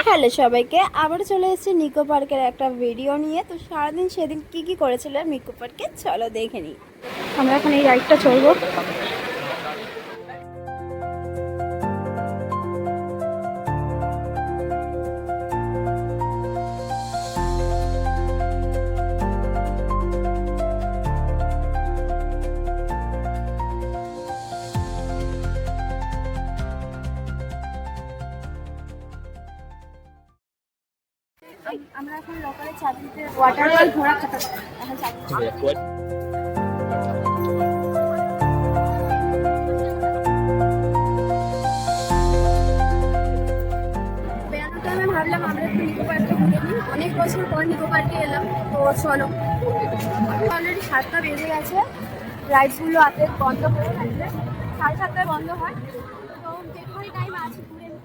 Hello সবাইকে, আবার চলে এসেছি নিকো পার্কের একটা ভিডিও নিয়ে। তো সারাদিন সেদিন কি করেছিল নিকো পার্কে, চলো দেখে নিই। আমরা এখন এই রাইডটা চলবো। আমরা এখন লোকালে চাঁদনিতে ওয়াটারফল ঘোরা খাতা এখন চাঁদনি বেড়ানোর টাইমে ভাবলাম আমরা একটু নিকো পার্কে ঘুরে নিই। অনেক বছর পর নিকো পার্কে এলাম, তো চলো। অলরেডি 7টা বেজে গেছে, রাইডসগুলো আগে বন্ধ করে থাকবে, 7:30টায় বন্ধ হয়। তো যেখানে টাইম আছে ঘুরে নিই।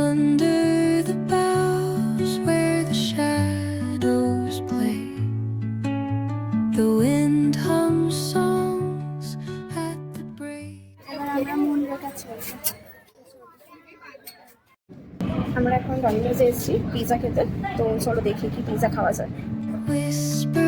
Under the boughs where the shadows play, the wind hums songs at the break. এবার আমরা মন দেখাচ্ছি। আমরা এখন ডমিনোজে এসেছি পিৎজা খেতে, তো চলো দেখি কি পিৎজা খাওয়া যায়। Whisper